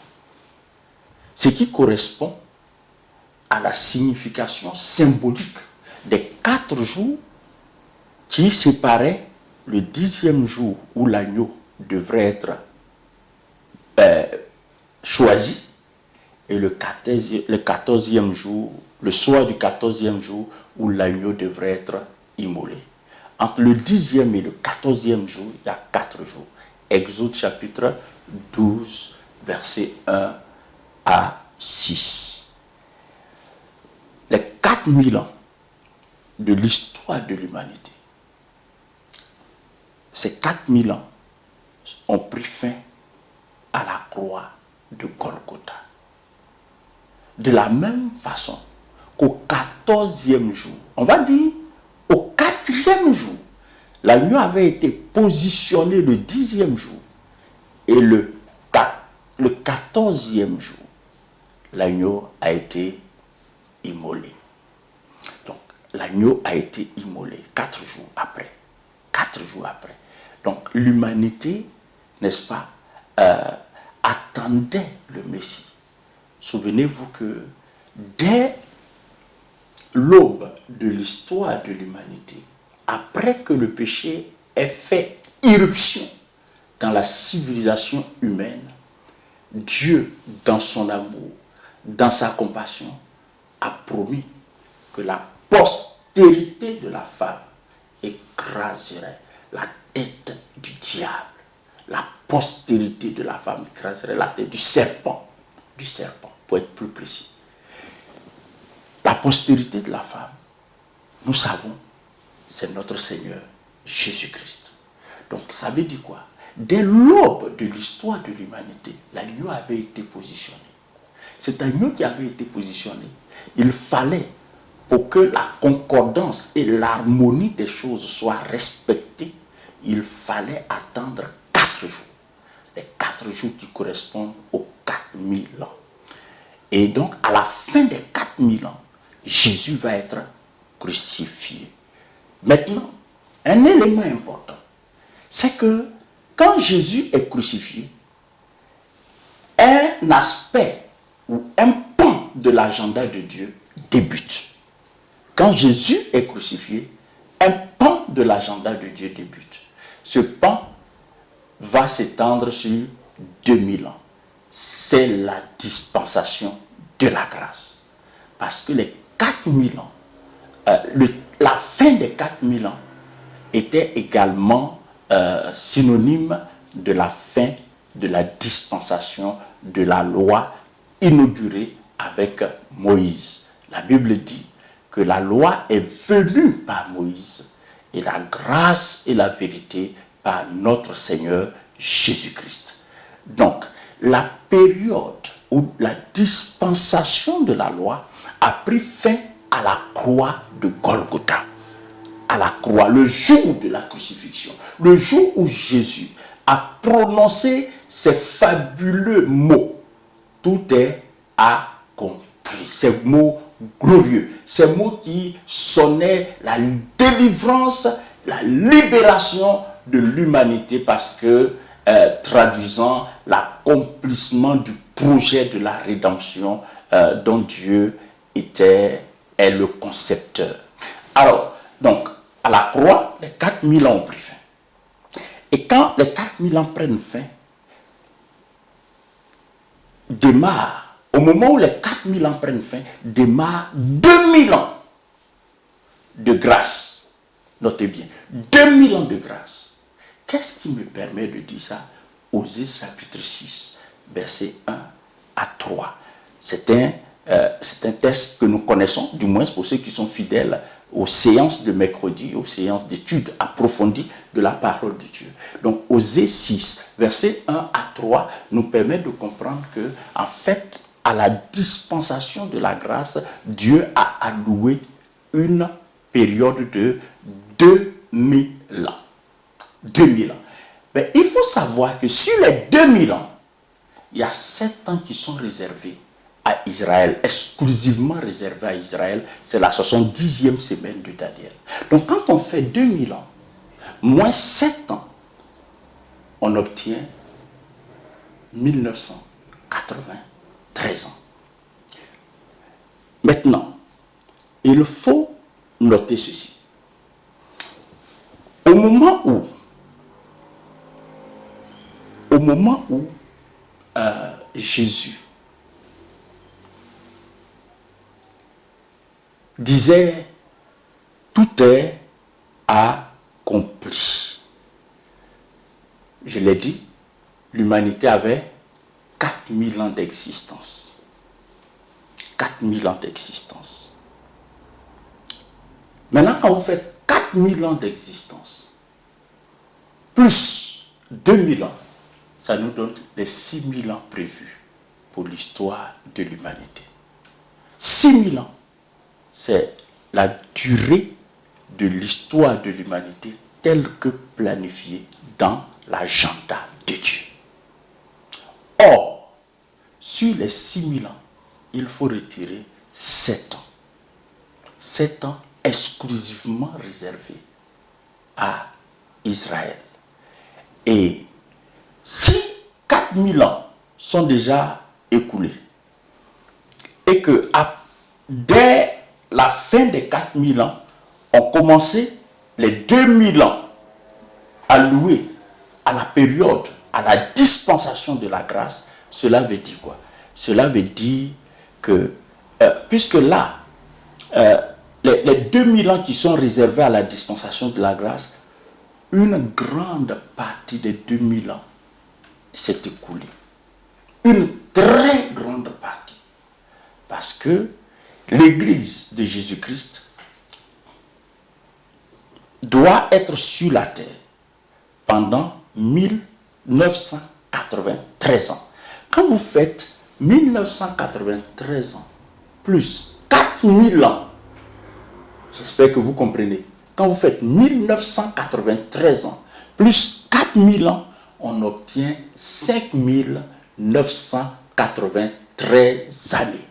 B: Ce qui correspond à la signification symbolique des 4 jours qui séparaient le 10e jour où l'agneau devrait être choisi et le 14e jour, le soir du 14e jour où l'agneau devrait être immolé. Entre le 10e et le 14e jour, il y a 4 jours. Exode chapitre 12, versets 1 à 6. Les 4000 ans de l'histoire de l'humanité, ces 4000 ans ont pris fin à la croix de Golgotha. De la même façon qu'au 14e jour, on va dire au 4e jour, l'agneau avait été positionné le 10e jour et le 14e jour, l'agneau a été immolé. Donc, l'agneau a été immolé 4 jours après. 4 jours après. Donc, l'humanité, n'est-ce pas, attendait le Messie. Souvenez-vous que dès l'aube de l'histoire de l'humanité, après que le péché ait fait irruption dans la civilisation humaine, Dieu, dans son amour, dans sa compassion, a promis que la postérité de la femme écraserait la tête du diable. La postérité de la femme écraserait la tête du serpent, pour être plus précis. La postérité de la femme, nous savons, c'est notre Seigneur Jésus-Christ. Donc, ça veut dire quoi? Dès l'aube de l'histoire de l'humanité, l'agneau avait été positionné. Cet agneau qui avait été positionné, il fallait, pour que la concordance et l'harmonie des choses soient respectées, il fallait attendre 4 jours. Les 4 jours qui correspondent aux 4000 ans. Et donc, à la fin des 4000 ans, Jésus va être crucifié. Maintenant, un élément important, c'est que quand Jésus est crucifié, un aspect ou un pan de l'agenda de Dieu débute. Quand Jésus est crucifié, un pan de l'agenda de Dieu débute. Ce pan va s'étendre sur 2000 ans. C'est la dispensation de la grâce. Parce que les 4000 ans, la fin des 4000 ans était également synonyme de la fin de la dispensation de la loi inaugurée avec Moïse. La Bible dit que la loi est venue par Moïse et la grâce et la vérité par notre Seigneur Jésus-Christ. Donc, la période où la dispensation de la loi a pris fin à la croix de Golgotha. À la croix, le jour de la crucifixion, le jour où Jésus a prononcé ces fabuleux mots. Tout est accompli. Ces mots glorieux, ces mots qui sonnaient la délivrance, la libération de l'humanité parce que traduisant l'accomplissement du projet de la rédemption dont Dieu est le concepteur. Alors, donc, à la croix, les 4000 ans ont pris fin. Et quand les 4000 ans prennent fin, démarre au moment où les 4000 ans prennent fin, démarre 2000 ans de grâce. Notez bien, 2000 ans de grâce. Qu'est-ce qui me permet de dire ça? Osée chapitre 6, versets 1 à 3. C'est un texte que nous connaissons, du moins pour ceux qui sont fidèles aux séances de mercredi, aux séances d'études approfondies de la parole de Dieu. Donc, Osée 6, versets 1 à 3, nous permet de comprendre que, en fait, à la dispensation de la grâce, Dieu a alloué une période de 2000 ans. 2000 ans. Mais il faut savoir que sur les 2000 ans, il y a 7 ans qui sont réservés à Israël, exclusivement réservés à Israël. C'est la 70e semaine de Daniel. Donc quand on fait 2000 ans, moins 7 ans, on obtient 1993 ans. Maintenant, il faut noter ceci. Au moment où Jésus disait « Tout est accompli ». Je l'ai dit, l'humanité avait 4000 ans d'existence. 4000 ans d'existence. Maintenant, quand vous faites 4000 ans d'existence, plus 2000 ans, ça nous donne les 6000 ans prévus pour l'histoire de l'humanité. 6000 ans, c'est la durée de l'histoire de l'humanité telle que planifiée dans l'agenda de Dieu. Or, sur les 6000 ans, il faut retirer 7 ans. 7 ans exclusivement réservés à Israël. Et si 4000 ans sont déjà écoulés et que dès la fin des 4000 ans, on commençait les 2000 ans alloués à la période, à la dispensation de la grâce, cela veut dire quoi? Cela veut dire que, puisque là, les 2000 ans qui sont réservés à la dispensation de la grâce, une grande partie des 2000 ans s'est écoulée. Une très grande partie. Parce que l'Église de Jésus-Christ doit être sur la terre pendant 1993 ans. Quand vous faites 1993 ans plus 4000 ans, j'espère que vous comprenez, quand vous faites 1993 ans plus 4000 ans, on obtient 5993 années.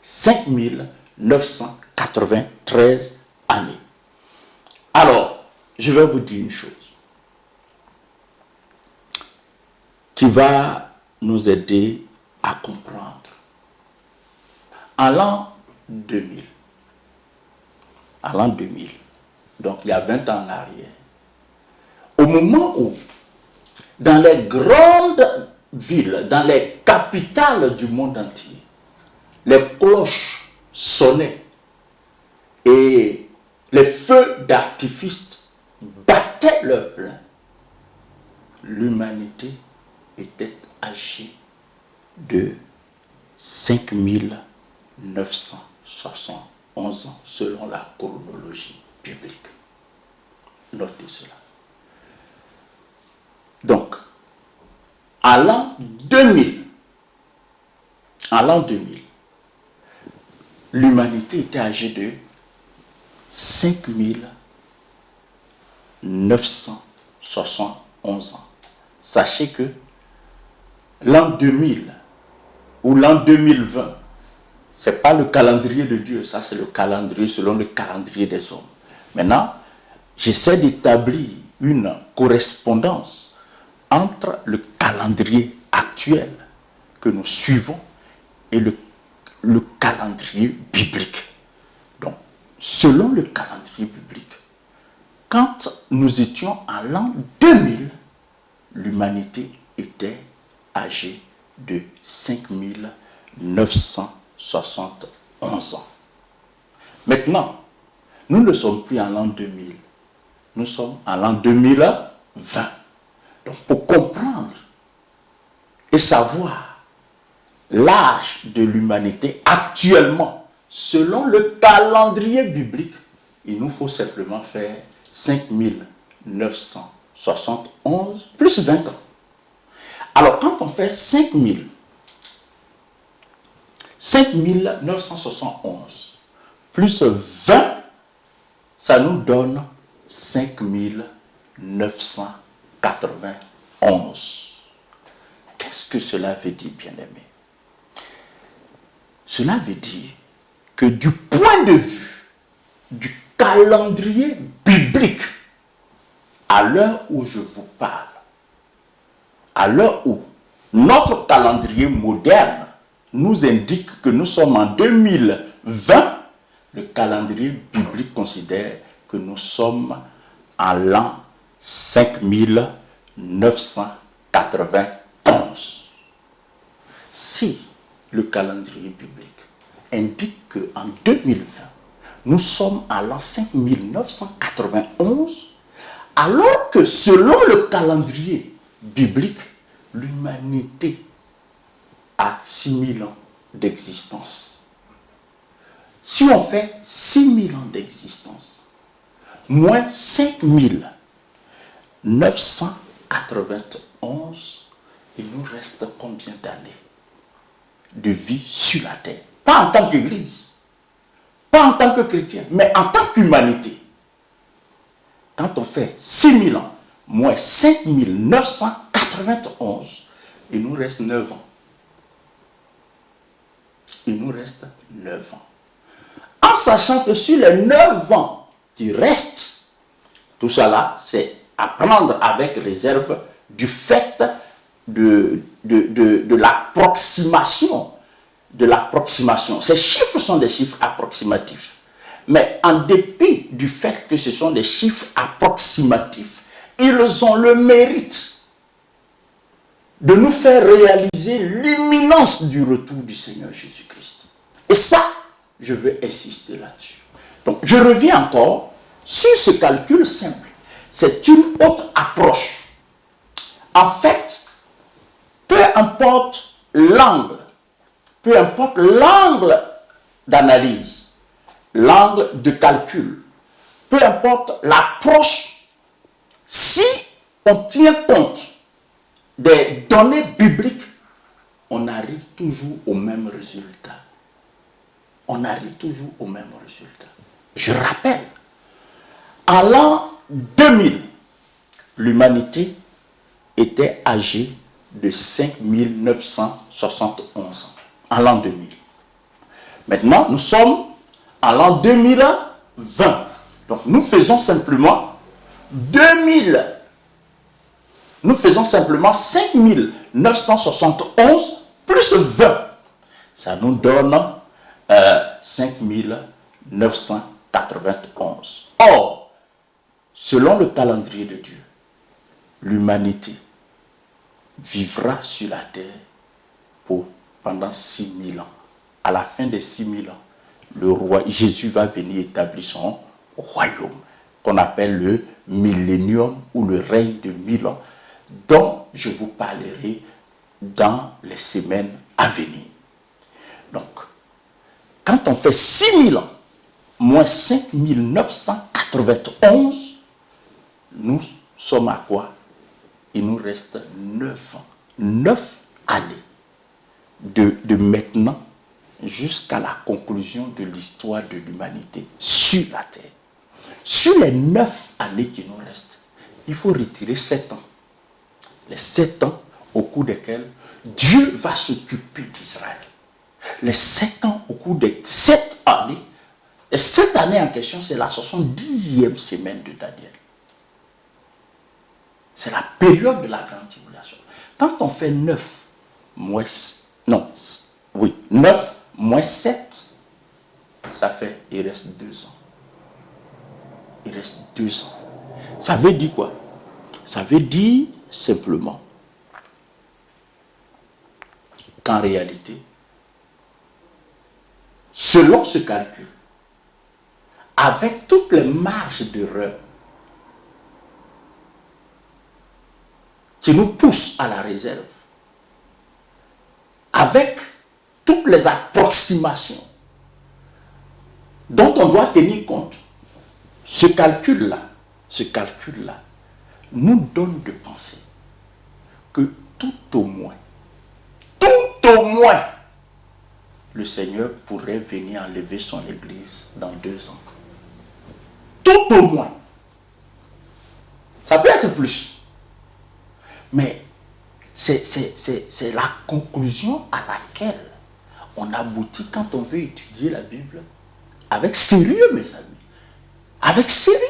B: 5993 années. Alors, je vais vous dire une chose qui va nous aider à comprendre. En l'an 2000, donc il y a 20 ans en arrière, au moment où, dans les grandes villes, dans les capitales du monde entier, les cloches sonnaient et les feux d'artifice battaient leur plein, l'humanité était âgée de 5971 ans selon la chronologie biblique. Notez cela. Donc, à l'an 2000, l'humanité était âgée de 5971 ans. Sachez que l'an 2000 ou l'an 2020, ce n'est pas le calendrier de Dieu, ça c'est le calendrier selon le calendrier des hommes. Maintenant, j'essaie d'établir une correspondance entre le calendrier actuel que nous suivons et le calendrier biblique. Donc, selon le calendrier biblique, quand nous étions en l'an 2000, l'humanité était âgée de 971 ans. Maintenant, nous ne sommes plus en l'an 2000. Nous sommes en l'an 2020. Donc, pour comprendre et savoir l'âge de l'humanité actuellement, selon le calendrier biblique, il nous faut simplement faire 5971 plus 20 ans. Alors, quand on fait 5971 plus 20, ça nous donne 5991. Qu'est-ce que cela veut dire, bien-aimé? Cela veut dire que du point de vue du calendrier biblique, à l'heure où je vous parle, à l'heure où notre calendrier moderne nous indique que nous sommes en 2020, le calendrier biblique considère que nous sommes en l'an 5991. Si le calendrier biblique indique qu'en 2020, nous sommes à l'an 5991, alors que selon le calendrier biblique, l'humanité a 6000 ans d'existence. Si on fait 6000 ans d'existence, moins 5991, il nous reste combien d'années de vie sur la terre? Pas en tant qu'Église, pas en tant que chrétien, mais en tant qu'humanité. Quand on fait 6000 ans, moins 5991, il nous reste 9 ans. Il nous reste 9 ans. En sachant que sur les 9 ans qui restent, tout cela, c'est à prendre avec réserve du fait de l'approximation. Ces chiffres sont des chiffres approximatifs. Mais en dépit du fait que ce sont des chiffres approximatifs, ils ont le mérite de nous faire réaliser l'imminence du retour du Seigneur Jésus-Christ. Et ça, je veux insister là-dessus. Donc, je reviens encore sur ce calcul simple. C'est une autre approche. En fait, peu importe l'angle d'analyse, l'angle de calcul, peu importe l'approche, si on tient compte des données bibliques, on arrive toujours au même résultat. On arrive toujours au même résultat. Je rappelle, en l'an 2000, l'humanité était âgée de 5971 ans. En l'an 2000. Maintenant, nous sommes en l'an 2020. Donc, nous faisons simplement 5971 plus 20. Ça nous donne 5991. Or, selon le calendrier de Dieu, l'humanité vivra sur la terre pendant 6000 ans. À la fin des 6000 ans, Jésus va venir établir son royaume, qu'on appelle le millénium ou le règne de 1000 ans, dont je vous parlerai dans les semaines à venir. Donc, quand on fait 6000 ans, moins 5991, nous sommes à quoi? Il nous reste 9 ans. 9 années de maintenant jusqu'à la conclusion de l'histoire de l'humanité sur la terre. Sur les 9 années qui nous restent, il faut retirer 7 ans. Les 7 ans au cours desquels Dieu va s'occuper d'Israël. Les 7 ans au cours des 7 années, les 7 années en question, c'est la 70e semaine de Daniel. C'est la période de la grande tribulation. Quand on fait 9 moins 7, ça fait, il reste 2 ans. Il reste 2 ans. Ça veut dire quoi? Ça veut dire simplement qu'en réalité, selon ce calcul, avec toutes les marges d'erreur qui nous poussent à la réserve, avec toutes les approximations dont on doit tenir compte, ce calcul-là nous donne de penser que tout au moins, le Seigneur pourrait venir enlever son Église dans 2 ans. Tout au moins. Ça peut être plus. Mais c'est la conclusion à laquelle on aboutit quand on veut étudier la Bible avec sérieux, mes amis. Avec sérieux.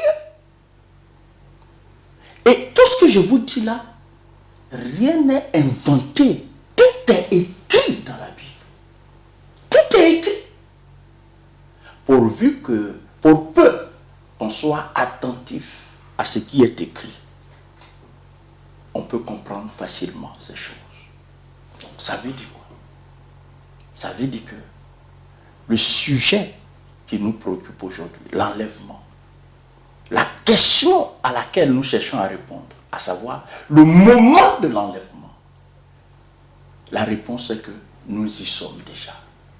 B: Et tout ce que je vous dis là, rien n'est inventé. Tout est écrit dans la Bible. Tout est écrit. Pour peu qu'on soit attentif à ce qui est écrit, on peut comprendre facilement ces choses. Donc, ça veut dire quoi? Ça veut dire que le sujet qui nous préoccupe aujourd'hui, l'enlèvement, la question à laquelle nous cherchons à répondre, à savoir le moment de l'enlèvement, la réponse est que nous y sommes déjà.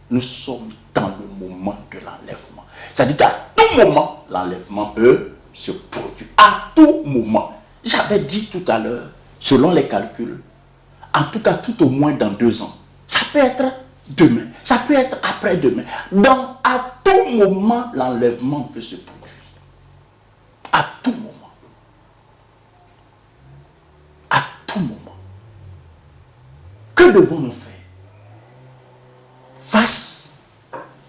B: Nous sommes dans le moment de l'enlèvement. C'est-à-dire qu'à tout moment, l'enlèvement peut se produire. À tout moment. J'avais dit tout à l'heure, selon les calculs, en tout cas tout au moins dans 2 ans. Ça peut être demain, ça peut être après-demain. Donc à tout moment, l'enlèvement peut se produire. À tout moment. À tout moment. Que devons-nous faire face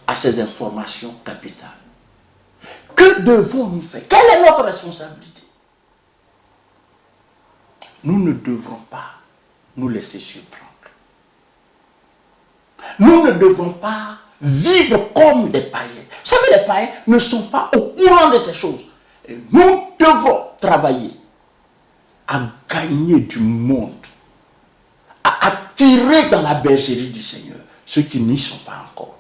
B: à ces informations capitales? Que devons-nous faire? Quelle est notre responsabilité? Nous ne devrons pas nous laisser surprendre. Nous ne devrons pas vivre comme des païens. Vous savez, les païens ne sont pas au courant de ces choses. Et nous devons travailler à gagner du monde, à attirer dans la bergerie du Seigneur ceux qui n'y sont pas encore.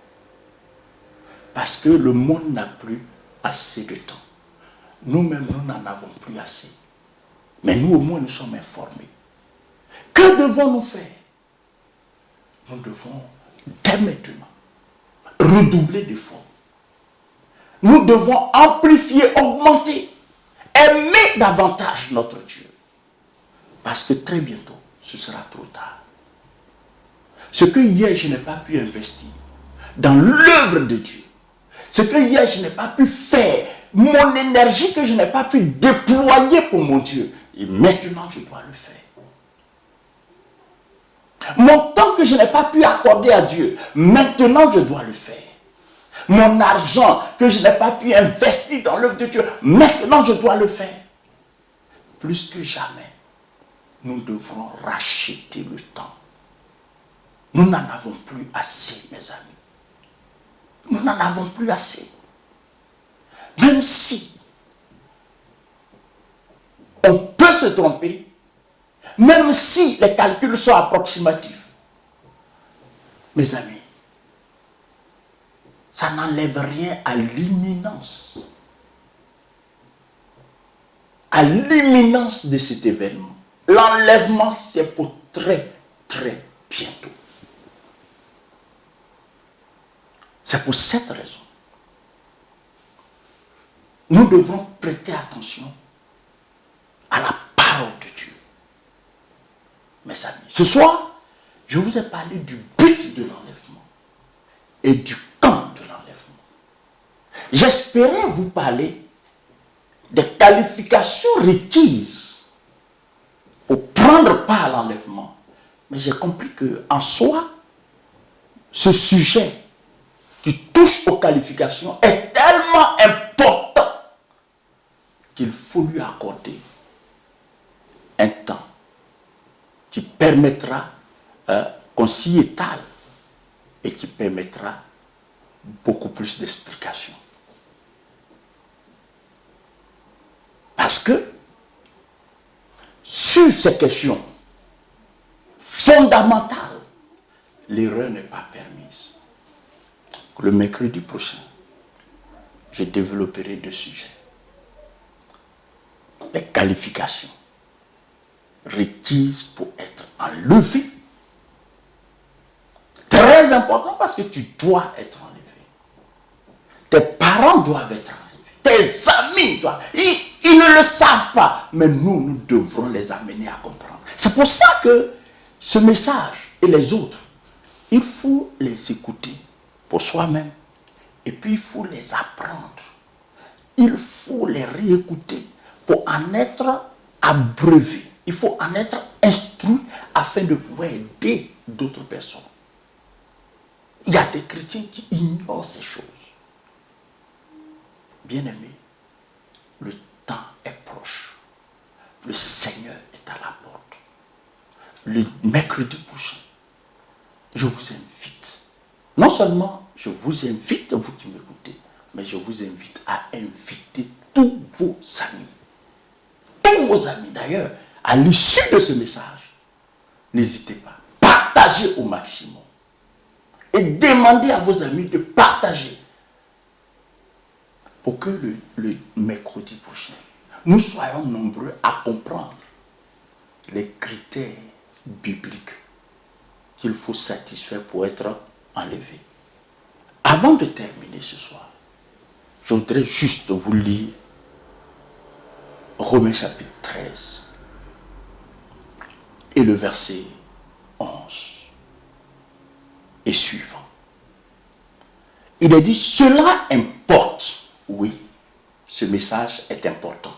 B: Parce que le monde n'a plus assez de temps. Nous-mêmes, nous n'en avons plus assez. Mais nous, au moins, nous sommes informés. Que devons-nous faire? Nous devons, dès maintenant, redoubler d'efforts. Nous devons amplifier, augmenter, aimer davantage notre Dieu. Parce que très bientôt, ce sera trop tard. Ce que hier, je n'ai pas pu investir dans l'œuvre de Dieu, ce que hier, je n'ai pas pu faire, mon énergie que je n'ai pas pu déployer pour mon Dieu, et maintenant, je dois le faire. Mon temps que je n'ai pas pu accorder à Dieu, maintenant, je dois le faire. Mon argent que je n'ai pas pu investir dans l'œuvre de Dieu, maintenant, je dois le faire. Plus que jamais, nous devrons racheter le temps. Nous n'en avons plus assez, mes amis. Nous n'en avons plus assez. Même si on peut se tromper, même si les calculs sont approximatifs, mes amis, ça n'enlève rien à l'imminence. À l'imminence de cet événement. L'enlèvement, c'est pour très, très bientôt. C'est pour cette raison. Nous devrons prêter attention à la parole de Dieu. Mes amis, ce soir, je vous ai parlé du but de l'enlèvement et du camp de l'enlèvement. J'espérais vous parler des qualifications requises pour prendre part à l'enlèvement. Mais j'ai compris qu'en soi, ce sujet qui touche aux qualifications est tellement important qu'il faut lui accorder un temps qui permettra qu'on s'y étale et qui permettra beaucoup plus d'explications. Parce que sur ces questions fondamentales, l'erreur n'est pas permise. Le mercredi prochain, je développerai 2 sujets. Les qualifications requises pour être enlevé. Très important parce que tu dois être enlevé. Tes parents doivent être enlevés. Tes amis doivent. Ils ne le savent pas. Mais nous devrons les amener à comprendre. C'est pour ça que ce message et les autres, il faut les écouter pour soi-même. Et puis il faut les apprendre. Il faut les réécouter pour en être abreuvé. Il faut en être instruit afin de pouvoir aider d'autres personnes. Il y a des chrétiens qui ignorent ces choses. Bien-aimés, le temps est proche. Le Seigneur est à la porte. Le mercredi prochain, je vous invite. Non seulement je vous invite, vous qui m'écoutez, mais je vous invite à inviter tous vos amis. Tous vos amis d'ailleurs, à l'issue de ce message, n'hésitez pas. Partagez au maximum. Et demandez à vos amis de partager. Pour que le mercredi prochain, nous soyons nombreux à comprendre les critères bibliques qu'il faut satisfaire pour être enlevé. Avant de terminer ce soir, je voudrais juste vous lire Romains chapitre 13 et le verset 11 et suivant. Il est dit, cela importe. Oui, ce message est important.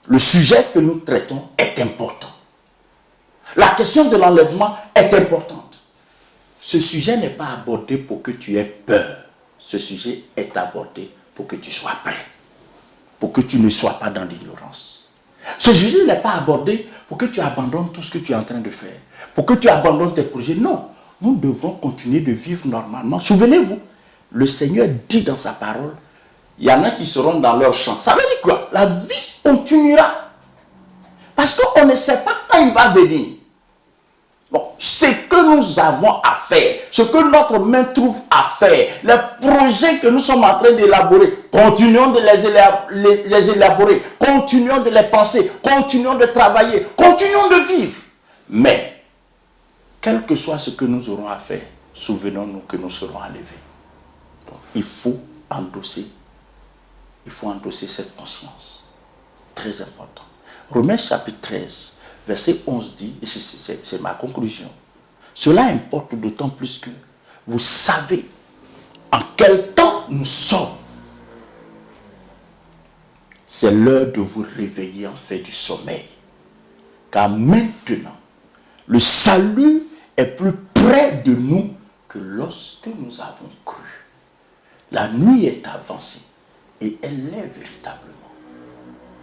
B: Le sujet que nous traitons est important. La question de l'enlèvement est importante. Ce sujet n'est pas abordé pour que tu aies peur. Ce sujet est abordé pour que tu sois prêt. Pour que tu ne sois pas dans l'ignorance. Ce sujet n'est pas abordé pour que tu abandonnes tout ce que tu es en train de faire. Pour que tu abandonnes tes projets. Non, nous devons continuer de vivre normalement. Souvenez-vous, le Seigneur dit dans sa parole, il y en a qui seront dans leur champ. Ça veut dire quoi? La vie continuera. Parce qu'on ne sait pas quand il va venir. Bon, ce que nous avons à faire, ce que notre main trouve à faire, les projets que nous sommes en train d'élaborer, continuons de les élaborer, continuons de les penser, continuons de travailler, continuons de vivre. Mais, quel que soit ce que nous aurons à faire, souvenons-nous que nous serons enlevés. Donc, il faut endosser cette conscience. C'est très important. Romains chapitre 13, verset 11 dit, et c'est ma conclusion, cela importe d'autant plus que vous savez en quel temps nous sommes. C'est l'heure de vous réveiller en fait du sommeil. Car maintenant, le salut est plus près de nous que lorsque nous avons cru. La nuit est avancée et elle est véritablement.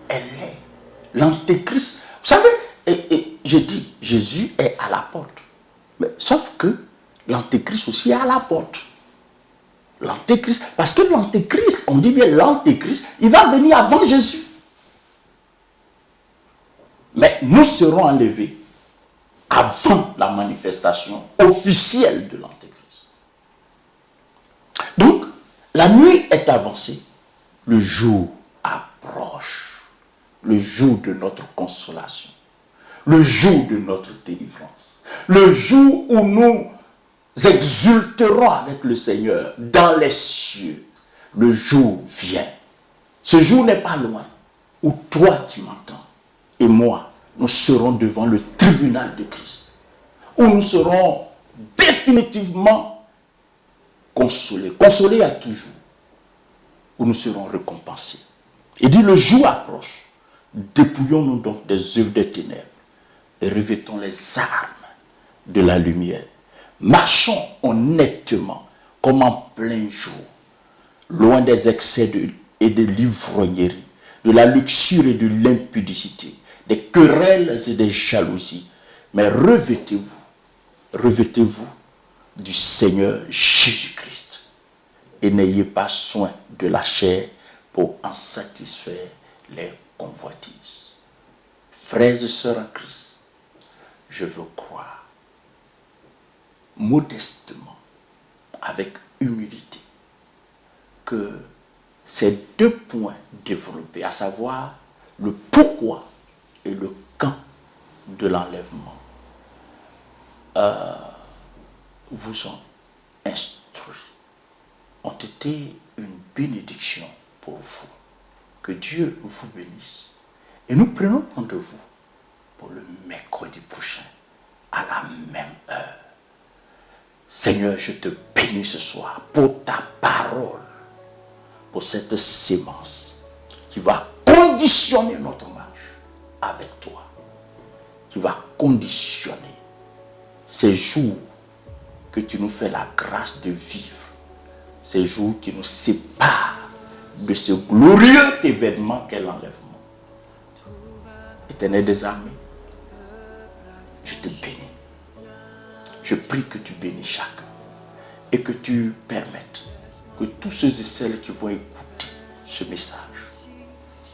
B: Elle est. L'antéchrist, vous savez, et j'ai dit, Jésus est à la porte. Mais, sauf que l'antéchrist aussi est à la porte. L'antéchrist, parce que l'antéchrist, on dit bien l'antéchrist, il va venir avant Jésus. Mais nous serons enlevés avant la manifestation officielle de l'antéchrist. Donc, la nuit est avancée, le jour approche. Le jour de notre consolation, le jour de notre délivrance, le jour où nous exulterons avec le Seigneur dans les cieux. Le jour vient. Ce jour n'est pas loin où toi qui m'entends et moi, nous serons devant le tribunal de Christ, où nous serons définitivement consolés, consolés à toujours, où nous serons récompensés. Il dit le jour approche. Dépouillons-nous donc des œuvres des ténèbres et revêtons les armes de la lumière. Marchons honnêtement comme en plein jour, loin des excès et de l'ivrognerie, de la luxure et de l'impudicité, des querelles et des jalousies. Mais revêtez-vous du Seigneur Jésus-Christ et n'ayez pas soin de la chair pour en satisfaire les convoitises. Frères et sœurs en Christ, je veux croire modestement avec humilité que ces deux points développés, à savoir le pourquoi et le quand de l'enlèvement, vous ont instruit, ont été une bénédiction pour vous. Que Dieu vous bénisse. Et nous prenons rendez-vous pour le mercredi prochain, à la même heure. Seigneur, je te bénis ce soir pour ta parole, pour cette sémence qui va conditionner notre marche avec toi, qui va conditionner ces jours que tu nous fais la grâce de vivre, ces jours qui nous séparent de ce glorieux événement qu'est l'enlèvement. Éternel des armées, je te bénis. Je prie que tu bénis chacun et que tu permettes que tous ceux et celles qui vont écouter ce message,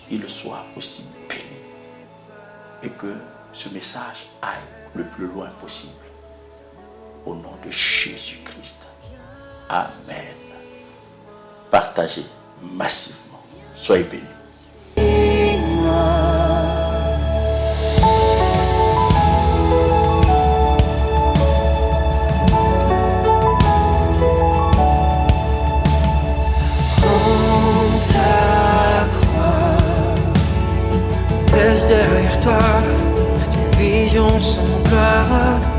B: qu'ils soient aussi bénis et que ce message aille le plus loin possible. Au nom de Jésus-Christ. Amen. Partagez massivement. Soyez bénis.
A: Laisse derrière toi une vision sans gloire.